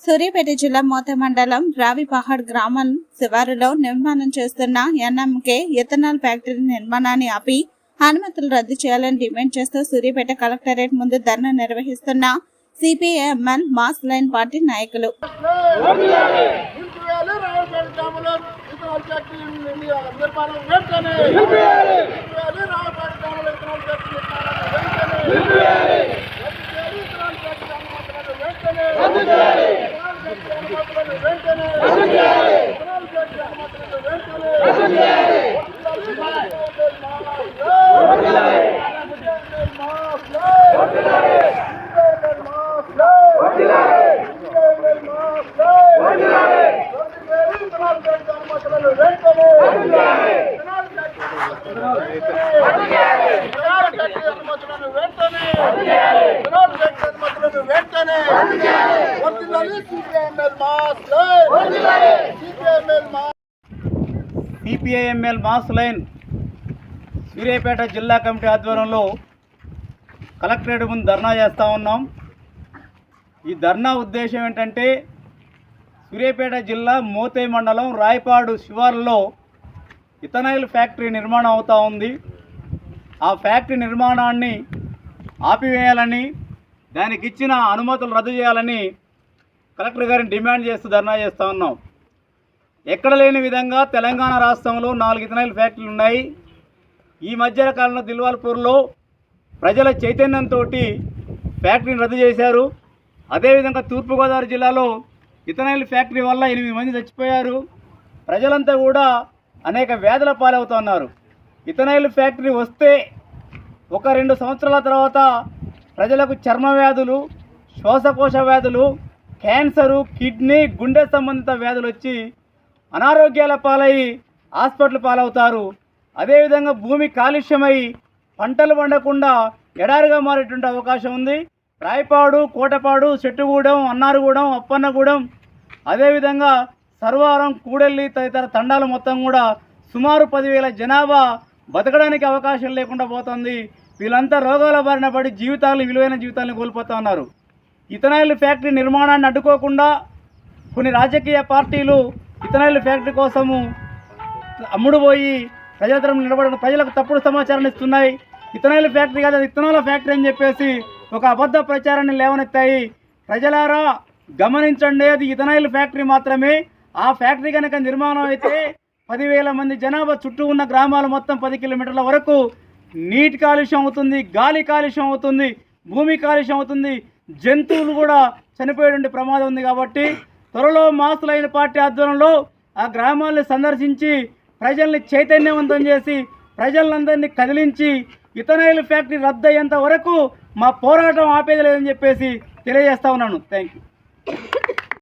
సూర్యాపేట జిల్లా మోత మండలం రావిపహాడ్ గ్రామం శివారులో నిర్మాణం చేస్తున్న ఎన్ఎంకే ఇథనాల్ ఫ్యాక్టరీ నిర్మాణాన్ని ఆపి అనుమతులు రద్దు చేయాలని డిమాండ్ చేస్తూ సూర్యాపేట కలెక్టరేట్ ముందు ధర్నా నిర్వహిస్తున్న సిపిఐఎంఎల్ మాస్ లైన్ పార్టీ నాయకులు. సిపిఐఎంఎల్ మాస్ లైన్ సూర్యాపేట జిల్లా కమిటీ ఆధ్వర్యంలో కలెక్టరేట్ ముందు ధర్నా చేస్తూ ఉన్నాం. ఈ ధర్నా ఉద్దేశం ఏంటంటే సూర్యాపేట జిల్లా మోతే మండలం రాయపాడు శివార్లలో ఇథనాల్ ఫ్యాక్టరీ నిర్మాణం అవుతూ ఉంది. ఆ ఫ్యాక్టరీ నిర్మాణాన్ని ఆపివేయాలని, దానికి ఇచ్చిన అనుమతులు రద్దు చేయాలని కలెక్టర్ గారిని డిమాండ్ చేస్తూ ధర్నా చేస్తూ ఉన్నాం. ఎక్కడ లేని విధంగా తెలంగాణ రాష్ట్రంలో 4 ఇథనాల్ ఫ్యాక్టరీలు ఉన్నాయి. ఈ మధ్య కాలంలో దిల్వాల్పూర్లో ప్రజల చైతన్యంతో ఫ్యాక్టరీని రద్దు చేశారు. అదేవిధంగా తూర్పుగోదావరి జిల్లాలో ఇథనాల్ ఫ్యాక్టరీ వల్ల 8 మంది చచ్చిపోయారు. ప్రజలంతా కూడా అనేక వ్యాధుల పాలవుతున్నారు. ఇథనాల్ ఫ్యాక్టరీ వస్తే 1-2 సంవత్సరాల తర్వాత ప్రజలకు చర్మ వ్యాధులు, శ్వాసకోశ వ్యాధులు, క్యాన్సరు, కిడ్నీ, గుండె సంబంధిత వ్యాధులు వచ్చి అనారోగ్యాల పాలయ్యి హాస్పిటల్ పాలవుతారు. అదేవిధంగా భూమి కాలుష్యమై పంటలు పండకుండా ఎడారిగా మారేటువంటి అవకాశం ఉంది. రాయపాడు, కోటపాడు, చెట్టుగూడెం, అన్నారుగూడెం, అప్పన్నగూడెం, అదేవిధంగా సర్వారం, కూడెల్లి తదితర తండాలు మొత్తం కూడా సుమారు 10,000 జనాభా బతకడానికి అవకాశం లేకుండా పోతుంది. వీళ్ళంతా రోగాల బారిన పడి విలువైన జీవితాలను కోల్పోతూ ఉన్నారు. ఇథనాల్ ఫ్యాక్టరీ నిర్మాణాన్ని అడ్డుకోకుండా కొన్ని రాజకీయ పార్టీలు ఇథనాల్ ఫ్యాక్టరీ కోసము అమ్ముడుపోయి ప్రజల తరపున నిలబడిన ప్రజలకు తప్పుడు సమాచారాన్ని ఇస్తున్నాయి. ఇథనాల్ ఫ్యాక్టరీ కాదు, అది ఇథనాల్ ఫ్యాక్టరీ అని చెప్పేసి ఒక అబద్ధ ప్రచారాన్ని లేవనెత్తాయి. ప్రజలారా గమనించండి, అది ఇథనాల్ ఫ్యాక్టరీ మాత్రమే. ఆ ఫ్యాక్టరీ కనుక నిర్మాణం అయితే 10,000 మంది జనాభా చుట్టూ ఉన్న గ్రామాలు మొత్తం 10 కిలోమీటర్ల వరకు నీటి కాలుష్యం అవుతుంది, గాలి కాలుష్యం అవుతుంది, భూమి కాలుష్యం అవుతుంది, జంతువులు కూడా చనిపోయేటువంటి ప్రమాదం ఉంది. కాబట్టి త్వరలో మాస్ లైన్ పార్టీ ఆధ్వర్యంలో ఆ గ్రామాలను సందర్శించి ప్రజల్ని చైతన్యవంతం చేసి ప్రజలందరినీ కదిలించి ఇథనాల్ ఫ్యాక్టరీ రద్దు అయ్యేంత వరకు మా పోరాటం ఆపేది లేదని చెప్పేసి తెలియజేస్తా ఉన్నాను. Thank you.